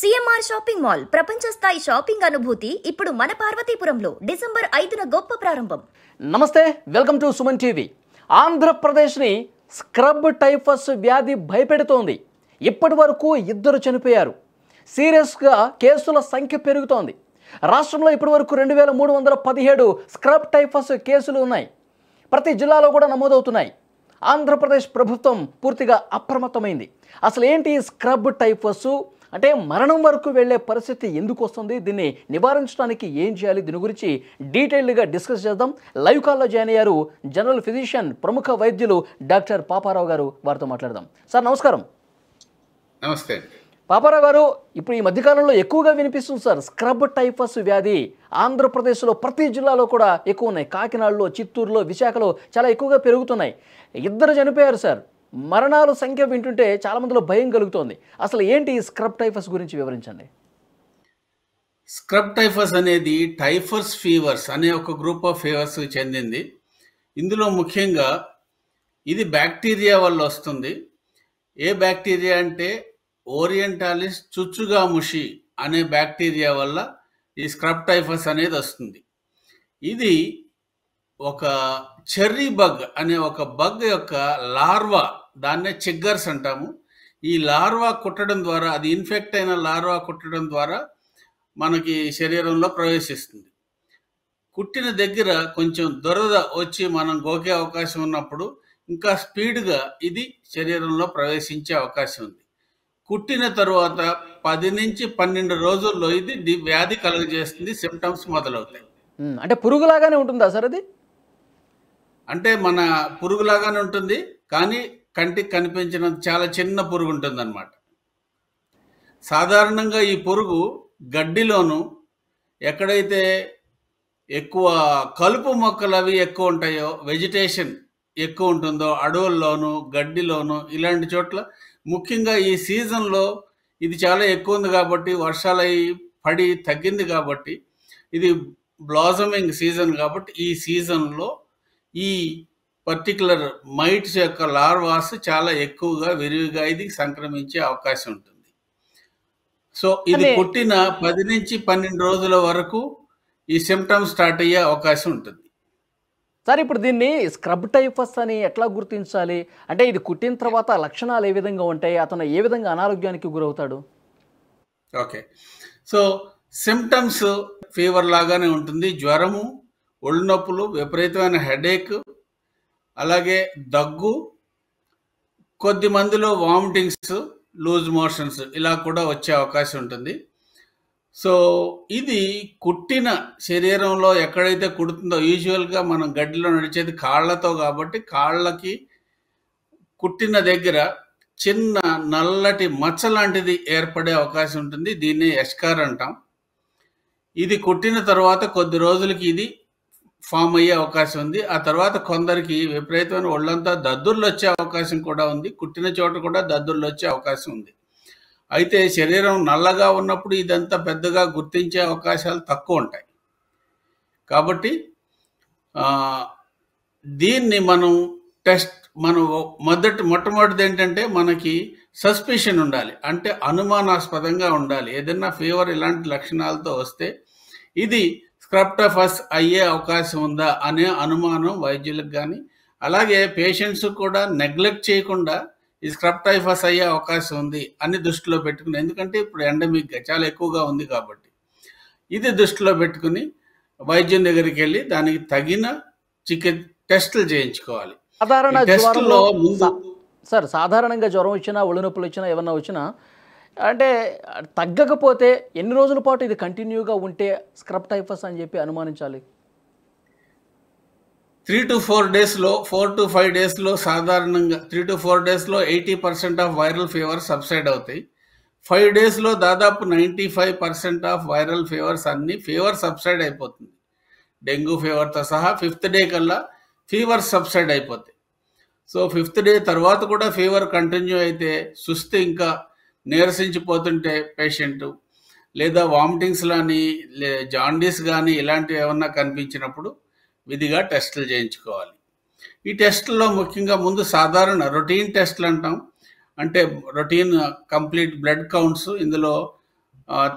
CMR shopping mall ప్రపంచ స్థాయి shopping అనుభూతి ఇప్పుడు మన పార్వతీపురంలో డిసెంబర్ 5న గొప్ప ప్రారంభం. నమస్తే, వెల్కమ్ టు సుమన్ టీవీ. ఆంధ్రప్రదేశ్ని స్క్రబ్ టైఫస్ వ్యాధి భయపెడుతోంది. ఇప్పటి వరకు 2 చనిపోయారు. సీరియస్గా కేసుల సంఖ్య పెరుగుతోంది. రాష్ట్రంలో ఇప్పటి వరకు 2317 స్క్రబ్ టైఫస్ కేసులు ఉన్నాయి. ప్రతి జిల్లాలో కూడా నమోదవుతున్నాయి. ఆంధ్రప్రదేశ్ ప్రభుత్వం పూర్తిగా అప్రమత్తమైంది. అసలు ఏంటి స్క్రబ్ టైఫస్ అంటే మరణం వరకు వెళ్లే పరిస్థితి ఎందుకు వస్తుంది, దీన్ని నివారించడానికి ఏం చేయాలి, దీని గురించి డీటెయిల్డ్గా డిస్కస్ చేద్దాం. లైవ్ కాల్లో జాయిన్ అయ్యారు జనరల్ ఫిజిషియన్, ప్రముఖ వైద్యులు డాక్టర్ పాపారావు గారు. వారితో మాట్లాడదాం. సార్ నమస్కారం. నమస్తే పాపారావు గారు, ఇప్పుడు ఈ మధ్యకాలంలో ఎక్కువగా వినిపిస్తుంది సార్ స్క్రబ్ టైఫస్ వ్యాధి. ఆంధ్రప్రదేశ్లో ప్రతి జిల్లాలో కూడా ఎక్కువ ఉన్నాయి. కాకినాడలో, చిత్తూరులో, విశాఖలో చాలా ఎక్కువగా పెరుగుతున్నాయి. 2 చనిపోయారు సార్. మరణాల సంఖ్య వింటుంటే చాలా మందిలో భయం కలుగుతోంది. అసలు ఏంటి ఈ స్క్రబ్ టైఫస్ గురించి వివరించండి. స్క్రబ్ టైఫస్ అనేది టైఫస్ ఫీవర్స్ అనే ఒక గ్రూప్ ఆఫ్ ఫీవర్స్ చెందింది. ఇందులో ముఖ్యంగా ఇది బ్యాక్టీరియా వల్ల వస్తుంది. ఏ బ్యాక్టీరియా అంటే ఓరియంటాలిస్ చుచ్చుగాముషి అనే బ్యాక్టీరియా వల్ల ఈ స్క్రబ్ టైఫస్ అనేది వస్తుంది. ఇది ఒక చెర్రీ బగ్ అనే ఒక బగ్ యొక్క లార్వా, దాన్నే చిగ్గర్స్ అంటాము. ఈ లార్వా కుట్టడం ద్వారా, అది ఇన్ఫెక్ట్ అయిన లార్వా కుట్టడం ద్వారా మనకి శరీరంలో ప్రవేశిస్తుంది. కుట్టిన దగ్గర కొంచెం దురద వచ్చి మనం గోకే అవకాశం ఉన్నప్పుడు ఇంకా స్పీడ్గా ఇది శరీరంలో ప్రవేశించే అవకాశం ఉంది. కుట్టిన తరువాత 10 నుంచి 12 రోజుల్లో ఇది వ్యాధి కలుగజేస్తుంది. సిమ్టమ్స్ మొదలవుతాయి. అంటే పురుగులాగానే ఉంటుందా సార్ అది? అంటే మన పురుగులాగానే ఉంటుంది, కానీ కంటికి కనిపించిన చాలా చిన్న పురుగు ఉంటుంది అన్నమాట. సాధారణంగా ఈ పురుగు గడ్డిలోను, ఎక్కడైతే ఎక్కువ కలుపు మొక్కలు అవి ఎక్కువ ఉంటాయో, వెజిటేషన్ ఎక్కువ ఉంటుందో, అడవుల్లోనూ గడ్డిలోను ఇలాంటి చోట్ల, ముఖ్యంగా ఈ సీజన్లో ఇది చాలా ఎక్కువ ఉంది కాబట్టి, వర్షాలు అయి పడి తగ్గింది కాబట్టి, ఇది బ్లాజమింగ్ సీజన్ కాబట్టి ఈ సీజన్లో ఈ పర్టికులర్ మైట్స్ యొక్క లార్వాస్ చాలా ఎక్కువగా విరివిగా ఇది సంక్రమించే అవకాశం ఉంటుంది. సో ఇది పుట్టిన 10 నుంచి 12 రోజుల వరకు ఈ సిమ్టమ్స్ స్టార్ట్ అయ్యే అవకాశం ఉంటుంది. సార్, ఇప్పుడు దీన్ని స్క్రబ్ టైఫస్ అని ఎట్లా గుర్తించాలి? అంటే ఇది కుట్టిన తర్వాత లక్షణాలు ఏ విధంగా ఉంటాయి, అతను ఏ విధంగా అనారోగ్యానికి గురవుతాడు? ఓకే, సో సిమ్టమ్స్ ఫీవర్ లాగానే ఉంటుంది. జ్వరము, ఒళ్ళు నొప్పులు, విపరీతమైన హెడేక్, అలాగే దగ్గు, కొద్ది మందిలో వామిటింగ్స్, లూజ్ మోషన్స్ ఇలా కూడా వచ్చే అవకాశం ఉంటుంది. సో ఇది కుట్టిన శరీరంలో ఎక్కడైతే కుడుతుందో, యూజువల్గా మనం గడ్డిలో నడిచేది కాళ్ళతో కాబట్టి కాళ్ళకి కుట్టిన దగ్గర చిన్న నల్లటి మచ్చ లాంటిది ఏర్పడే అవకాశం ఉంటుంది. దీన్ని ఎస్కార్ అంటాం. ఇది కుట్టిన తర్వాత కొద్ది రోజులకి ఇది ఫామ్ అయ్యే అవకాశం ఉంది. ఆ తర్వాత కొందరికి విపరీతమైన ఒళ్ళంతా దద్దుర్లు వచ్చే అవకాశం కూడా ఉంది. కుట్టిన చోట కూడా దద్దుర్లు వచ్చే అవకాశం ఉంది. అయితే శరీరం నల్లగా ఉన్నప్పుడు ఇదంతా పెద్దగా గుర్తించే అవకాశాలు తక్కువ ఉంటాయి. కాబట్టి దీన్ని మనం మొట్టమొదటిది ఏంటంటే మనకి సస్పిషన్ ఉండాలి, అంటే అనుమానాస్పదంగా ఉండాలి. ఏదైనా ఫీవర్ ఇలాంటి లక్షణాలతో వస్తే ఇది స్క్రబ్ టైఫస్ అయ్యే అవకాశం ఉందా అనే అనుమానం వైద్యులకు కానీ, అలాగే పేషెంట్స్ కూడా నెగ్లెక్ట్ చేయకుండా ఈ స్క్రబ్ టైఫస్ అయ్యే అవకాశం ఉంది అని దృష్టిలో పెట్టుకుని, ఎందుకంటే ఇప్పుడు ఎండమిక్గా చాలా ఎక్కువగా ఉంది కాబట్టి ఇది దృష్టిలో పెట్టుకుని వైద్యం దగ్గరికి వెళ్ళి దానికి తగిన టెస్టులు చేయించుకోవాలి. సాధారణంగా జ్వరం వచ్చినా, ఒళ్ళు నొప్పులు వచ్చినా, ఏమన్నా వచ్చినా అంటే తగ్గకపోతే ఎన్ని రోజుల పాటు ఇది కంటిన్యూగా ఉంటే స్క్రబ్ టైఫస్ అని చెప్పి అనుమానించాలి? 3 to 4 డేస్లో, 4 to 5 డేస్లో సాధారణంగా 3 to 4 డేస్లో 80% ఆఫ్ వైరల్ ఫీవర్ సబ్సైడ్ అవుతాయి. 5 డేస్లో దాదాపు 95% ఆఫ్ వైరల్ ఫీవర్స్ అన్ని ఫీవర్ సబ్సైడ్ అయిపోతుంది. డెంగ్యూ ఫీవర్తో సహా 5th డే కల్లా ఫీవర్ సబ్సైడ్ అయిపోతాయి. సో 5th డే తర్వాత కూడా ఫీవర్ కంటిన్యూ అయితే, సుస్థి ఇంకా నీరసించిపోతుంటే పేషెంట్, లేదా వామిటింగ్స్ కానీ, జాండీస్ కానీ ఇలాంటివి ఏమన్నా కనిపించినప్పుడు విధిగా టెస్టులు చేయించుకోవాలి. ఈ టెస్టుల్లో ముఖ్యంగా ముందు సాధారణ రొటీన్ టెస్టులు అంటాం. అంటే రొటీన్ కంప్లీట్ బ్లడ్ కౌంట్స్, ఇందులో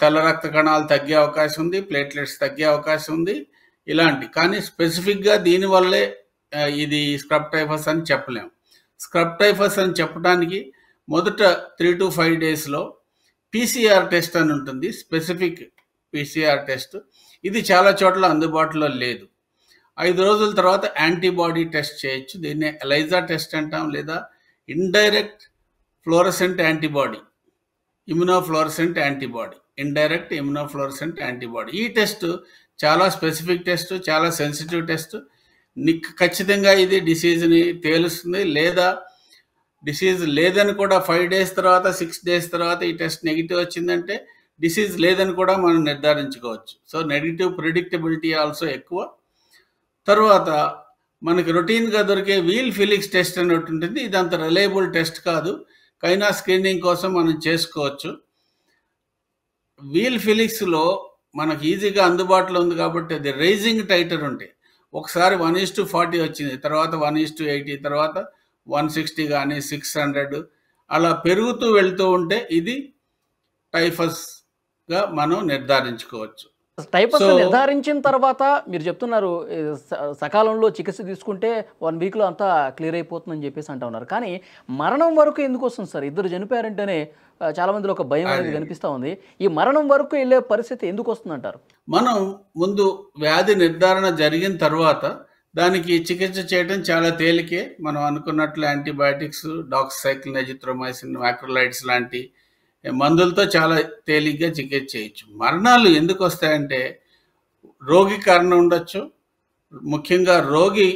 తెల్ల రక్త కణాలు తగ్గే అవకాశం ఉంది, ప్లేట్లెట్స్ తగ్గే అవకాశం ఉంది ఇలాంటి. కానీ స్పెసిఫిక్గా దీనివల్లే ఇది స్క్రబ్ టైఫస్ అని చెప్పలేము. స్క్రబ్ టైఫస్ అని చెప్పడానికి మొదట 3 to 5 డేస్లో పీసీఆర్ టెస్ట్ అని ఉంటుంది, స్పెసిఫిక్ పీసీఆర్ టెస్ట్. ఇది చాలా చోట్ల అందుబాటులో లేదు. 5 రోజుల తర్వాత యాంటీబాడీ టెస్ట్ చేయొచ్చు. దీన్ని ఎలైజా టెస్ట్ అంటాం, లేదా indirect fluorescent antibody, immunofluorescent antibody, indirect immunofluorescent antibody. ఈ టెస్ట్ చాలా స్పెసిఫిక్ టెస్ట్, చాలా సెన్సిటివ్ టెస్ట్. ఖచ్చితంగా ఇది డిసీజ్ని తేలుస్తుంది, లేదా డిసీజ్ లేదని కూడా 5 డేస్ తర్వాత 6 డేస్ తర్వాత ఈ టెస్ట్ నెగిటివ్ వచ్చిందంటే డిసీజ్ లేదని కూడా మనం నిర్ధారించుకోవచ్చు. సో నెగిటివ్ ప్రిడిక్టబిలిటీ ఆల్సో ఎక్కువ. తర్వాత మనకి రొటీన్గా దొరికే వీల్ ఫిలిక్స్ టెస్ట్ అని ఒకటి ఉంటుంది. ఇది అంత రిలయబుల్ టెస్ట్ కాదు, కైనా స్క్రీనింగ్ కోసం మనం చేసుకోవచ్చు. వీల్ ఫిలిక్స్లో మనకు ఈజీగా అందుబాటులో ఉంది కాబట్టి అది రైజింగ్ టైటర్ ఉంటాయి. ఒకసారి 1:40 వచ్చింది, తర్వాత 1:80, తర్వాత 160 కానీ 600 అలా పెరుగుతూ వెళ్తూ ఉంటే ఇది టైఫస్గా మనం నిర్ధారించుకోవచ్చు. టైఫస్ సో నిర్ధారించిన తర్వాత మీరు చెప్తున్నారు సకాలంలో చికిత్స తీసుకుంటే 1 వీక్లో అంతా క్లియర్ అయిపోతుందని చెప్పేసి అంటూ ఉన్నారు. కానీ మరణం వరకు ఎందుకు వస్తుంది సార్? ఇద్దరు చనిపోయారంటేనే చాలా మందిలో ఒక భయం అనేది కనిపిస్తూ ఉంది. ఈ మరణం వరకు వెళ్ళే పరిస్థితి ఎందుకు వస్తుందంటారు? మనం ముందు వ్యాధి నిర్ధారణ జరిగిన తర్వాత దానికి చికిత్స చేయడం చాలా తేలికే. మనం అనుకున్నట్లు యాంటీబయాటిక్స్, డాక్సిసైక్లిన్, ఎజిథ్రోమైసిన్, మ్యాక్రోలైడ్స్ లాంటి మందులతో చాలా తేలిగ్గా చికిత్స చేయొచ్చు. మరణాలు ఎందుకు వస్తాయంటే రోగి కారణం ఉండొచ్చు. ముఖ్యంగా రోగి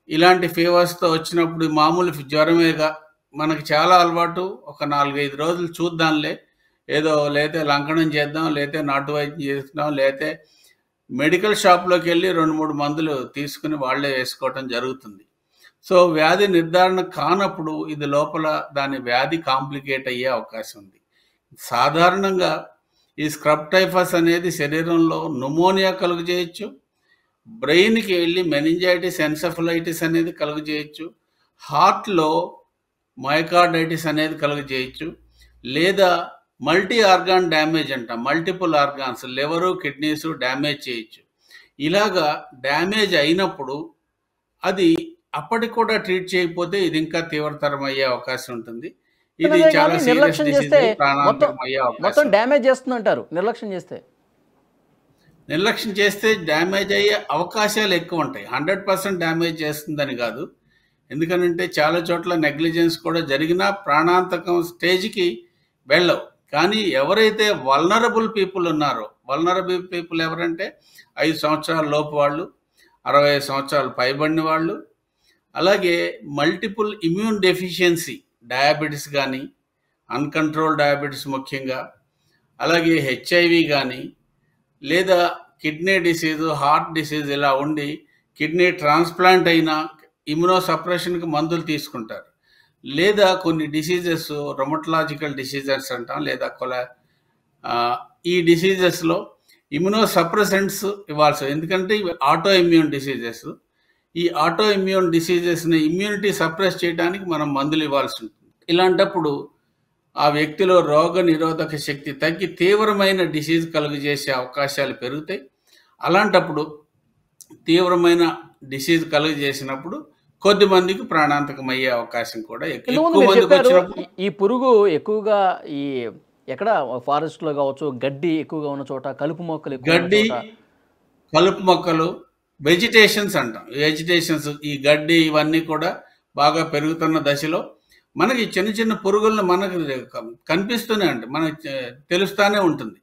ఇలాంటి ఫీవర్స్తో వచ్చినప్పుడు మామూలు జ్వరమేగా మనకి చాలా అలవాటు, ఒక 4-5 రోజులు చూద్దాంలే, ఏదో లేతే లంకనం చేద్దాం, లేతే నాటు వైద్యం చేస్తున్నాం, లేతే మెడికల్ షాప్లోకి వెళ్ళి 2-3 మందులు తీసుకుని వాళ్ళే వేసుకోవటం జరుగుతుంది. సో వ్యాధి నిర్ధారణ కానప్పుడు ఇది లోపల దాని వ్యాధి కాంప్లికేట్ అయ్యే అవకాశం ఉంది. సాధారణంగా ఈ స్క్రబ్ టైఫస్ అనేది శరీరంలో న్యూమోనియా కలుగజేయచ్చు, బ్రెయిన్కి వెళ్ళి మెనింజైటిస్, ఎన్సెఫలైటిస్ అనేది కలుగజేయచ్చు, హార్ట్లో మయోకార్డైటిస్ అనేది కలుగజేయచ్చు, లేదా మల్టీ ఆర్గాన్ డ్యామేజ్ అంట, multiple organs, liver, kidneys damage చేయొచ్చు. ఇలాగా డ్యామేజ్ అయినప్పుడు అది అప్పటికి కూడా ట్రీట్ చేయకపోతే ఇది ఇంకా తీవ్రతరం అయ్యే అవకాశం ఉంటుంది. ఇది చాలా సీరియస్ నిర్లక్ష్యం డిసీజ్, చేస్తే ప్రాణాంతకం అయ్యే మొత్తం అవకాశం. డ్యామేజ్ చేస్తుందంటారు. నిర్లక్ష్యం చేస్తే డ్యామేజ్ అయ్యే అవకాశాలు ఎక్కువ ఉంటాయి. 100% డ్యామేజ్ చేస్తుందని కాదు, ఎందుకనంటే చాలా చోట్ల నెగ్లిజెన్స్ కూడా జరిగినా ప్రాణాంతకం స్టేజ్కి వెళ్ళవు. కానీ ఎవరైతే వల్నరబుల్ పీపుల్ ఉన్నారో, వల్నరబుల్ పీపుల్ ఎవరంటే 5 సంవత్సరాల లోపు వాళ్ళు, 65 సంవత్సరాలు పైబడిన వాళ్ళు, అలాగే మల్టిపుల్ ఇమ్యూన్ డెఫిషియన్సీ, డయాబెటీస్ కానీ, అన్కంట్రోల్ డయాబెటీస్ ముఖ్యంగా, అలాగే హెచ్ఐవి కానీ, లేదా కిడ్నీ డిసీజ్, హార్ట్ డిసీజ్ ఇలా ఉండి కిడ్నీ ట్రాన్స్ప్లాంట్ అయినా ఇమ్యునో సప్రెషన్కి మందులు తీసుకుంటారు, లేదా కొన్ని డిసీజెస్ రొమటలాజికల్ డిసీజెస్ అంటాం, లేదా ఈ డిసీజెస్లో ఇమ్యునో సప్రెసెంట్స్ ఇవ్వాల్సి, ఎందుకంటే ఇవి ఆటో ఇమ్యూన్ డిసీజెస్. ఈ ఆటో ఇమ్యూన్ డిసీజెస్ని ఇమ్యూనిటీ సప్రెస్ చేయడానికి మనం మందులు ఇవ్వాల్సి ఉంటుంది. ఇలాంటప్పుడు ఆ వ్యక్తిలో రోగ నిరోధక శక్తి తగ్గి తీవ్రమైన డిసీజ్ కలుగజేసే అవకాశాలు పెరుగుతాయి. అలాంటప్పుడు తీవ్రమైన డిసీజ్ కలుగజేసినప్పుడు కొద్ది మందికి ప్రాణాంతకం అయ్యే అవకాశం కూడా ఎక్కువ మందికి వచ్చినప్పుడు. ఈ పురుగు ఎక్కువగా ఈ ఎక్కడ ఫారెస్ట్లో కావచ్చు, గడ్డి ఎక్కువగా ఉన్న చోట, కలుపు మొక్కలు, గడ్డి, కలుపు మొక్కలు, వెజిటేషన్స్ అంటాం. వెజిటేషన్స్, ఈ గడ్డి ఇవన్నీ కూడా బాగా పెరుగుతున్న దశలో మనకి చిన్న చిన్న పురుగులను మనకు కనిపిస్తూనే ఉంటాయి, మనకు తెలుస్తూనే ఉంటుంది.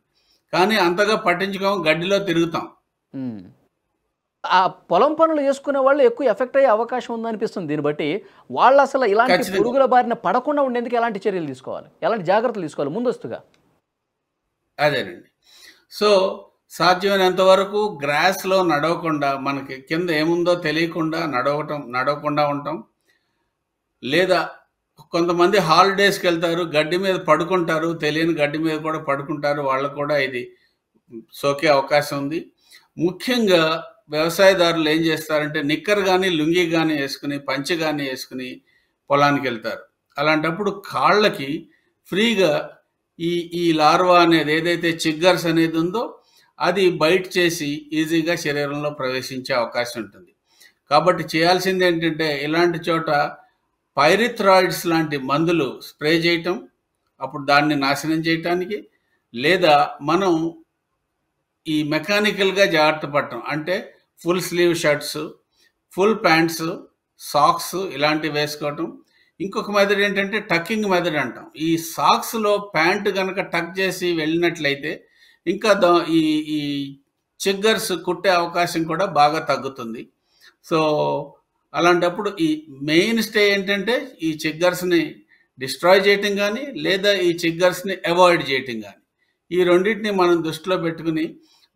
కానీ అంతగా పట్టించుకోం, గడ్డిలో తిరుగుతాం. ఆ పొలం పనులు చేసుకునే వాళ్ళు ఎక్కువ ఎఫెక్ట్ అయ్యే అవకాశం ఉందనిపిస్తుంది. దీన్ని బట్టి వాళ్ళు అసలు ఇలాంటి పురుగుల బారిన పడకుండా ఉండేందుకు ఎలాంటి చర్యలు తీసుకోవాలి, ఎలాంటి జాగ్రత్తలు తీసుకోవాలి ముందస్తుగా? అదేనండి. సో సాధ్యమైనంత వరకు గ్రాస్లో నడవకుండా, మనకి కింద ఏముందో తెలియకుండా నడవకుండా ఉంటాం. లేదా కొంతమంది హాలిడేస్కి వెళ్తారు, గడ్డి మీద పడుకుంటారు, తెలియని గడ్డి మీద కూడా పడుకుంటారు, వాళ్ళకు కూడా ఇది సోకే అవకాశం ఉంది. ముఖ్యంగా వ్యవసాయదారులు ఏం చేస్తారంటే నిక్కర్ కానీ, లుంగి కానీ వేసుకుని, పంచె కానీ వేసుకుని పొలానికి వెళ్తారు. అలాంటప్పుడు కాళ్ళకి ఫ్రీగా ఈ ఈ లార్వా అనేది ఏదైతే చిగ్గర్స్ అనేది ఉందో అది బైట్ చేసి ఈజీగా శరీరంలో ప్రవేశించే అవకాశం ఉంటుంది. కాబట్టి చేయాల్సింది ఏంటంటే ఇలాంటి చోట పైరిథ్రాయిడ్స్ లాంటి మందులు స్ప్రే చేయటం, అప్పుడు దాన్ని నాశనం చేయటానికి, లేదా మనం ఈ మెకానికల్గా జాగ్రత్త పడటం, అంటే full sleeve shirts, full pants, socks ఇలాంటివి వేసుకోవటం. ఇంకొక మెథడ్ ఏంటంటే టక్కింగ్ మెథడ్ అంటాం. ఈ సాక్స్లో ప్యాంట్ కనుక టక్ చేసి వెళ్ళినట్లయితే ఇంకా ఈ ఈ చిగ్గర్స్ కుట్టే అవకాశం కూడా బాగా తగ్గుతుంది. సో అలాంటప్పుడు ఈ మెయిన్ స్టే ఏంటంటే ఈ చిగ్గర్స్ని డిస్ట్రాయ్ చేయటం కానీ, లేదా ఈ చిగ్గర్స్ని అవాయిడ్ చేయటం కానీ, ఈ రెండింటిని మనం దృష్టిలో పెట్టుకుని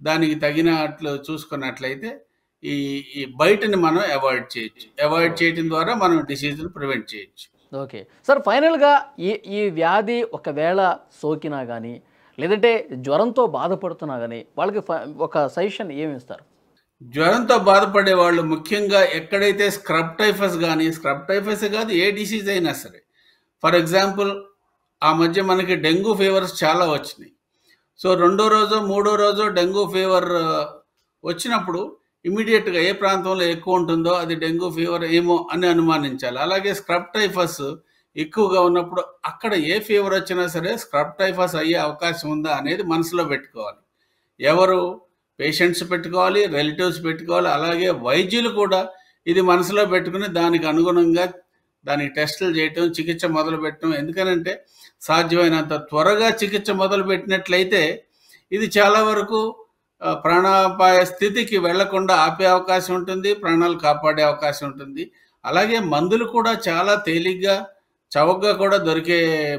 దానికి తగినట్లు చూసుకున్నట్లయితే ఈ ఈ బయటని మనం అవాయిడ్ చేయొచ్చు. అవాయిడ్ చేయటం ద్వారా మనం డిసీజ్ని ప్రివెంట్ చేయొచ్చు. ఓకే సార్, ఫైనల్గా ఈ వ్యాధి ఒకవేళ సోకినా కానీ, లేదంటే జ్వరంతో బాధపడుతున్నా కానీ వాళ్ళకి ఒక సజెషన్ ఏమి ఇస్తారు? జ్వరంతో బాధపడే వాళ్ళు ముఖ్యంగా ఎక్కడైతే స్క్రబ్ టైఫస్ కానీ, స్క్రబ్ టైఫస్ కాదు ఏ డిసీజ్ అయినా సరే, ఫర్ ఎగ్జాంపుల్ ఆ మధ్య మనకి డెంగ్యూ ఫీవర్స్ చాలా వచ్చినాయి. సో రెండో రోజో మూడో రోజో డెంగ్యూ ఫీవర్ వచ్చినప్పుడు ఇమీడియట్గా ఏ ప్రాంతంలో ఎక్కువ ఉంటుందో అది డెంగ్యూ ఫీవర్ ఏమో అని అనుమానించాలి. అలాగే స్క్రబ్ టైఫస్ ఎక్కువగా ఉన్నప్పుడు అక్కడ ఏ ఫీవర్ వచ్చినా సరే స్క్రబ్ టైఫస్ అయ్యే అవకాశం ఉందా అనేది మనసులో పెట్టుకోవాలి. ఎవరు పేషెంట్స్ పెట్టుకోవాలి, రిలేటివ్స్ పెట్టుకోవాలి, అలాగే వైద్యులు కూడా ఇది మనసులో పెట్టుకుని దానికి అనుగుణంగా దానికి టెస్టులు చేయటం, చికిత్స మొదలు పెట్టడం. ఎందుకనంటే సాధ్యమైనంత త్వరగా చికిత్స మొదలు పెట్టినట్లయితే ఇది చాలా వరకు ప్రాణాపాయ స్థితికి వెళ్లకుండా ఆపే అవకాశం ఉంటుంది, ప్రాణాలు కాపాడే అవకాశం ఉంటుంది. అలాగే మందులు కూడా చాలా తేలిగ్గా చౌకగా కూడా దొరికే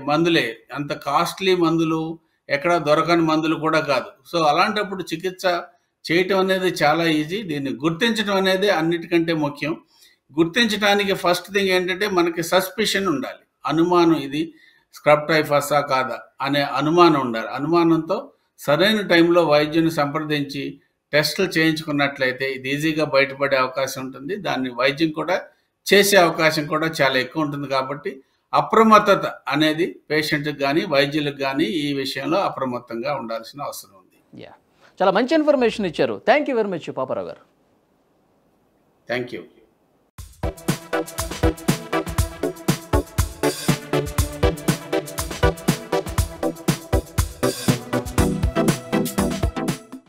మందులే, అంత కాస్ట్లీ మందులు ఎక్కడ దొరకని మందులు కూడా కాదు. సో అలాంటప్పుడు చికిత్స చేయటం అనేది చాలా ఈజీ. దీన్ని గుర్తించడం అనేది అన్నిటికంటే ముఖ్యం. గుర్తించడానికి ఫస్ట్ థింగ్ ఏంటంటే మనకి సస్పిషన్ ఉండాలి, అనుమానం, ఇది స్క్రబ్ టైఫసా కాదా అనే అనుమానం ఉండాలి. అనుమానంతో సరైన టైంలో వైద్యుని సంప్రదించి టెస్టులు చేయించుకున్నట్లయితే ఇది ఈజీగా బయటపడే అవకాశం ఉంటుంది. దాన్ని వైద్యం కూడా చేసే అవకాశం కూడా చాలా ఎక్కువ ఉంటుంది. కాబట్టి అప్రమత్తత అనేది పేషెంట్కి కానీ వైద్యులకు కానీ ఈ విషయంలో అప్రమత్తంగా ఉండాల్సిన అవసరం ఉంది. చాలా మంచి ఇన్ఫర్మేషన్ ఇచ్చారు. Thank you very much Paparao గారు. Thank you.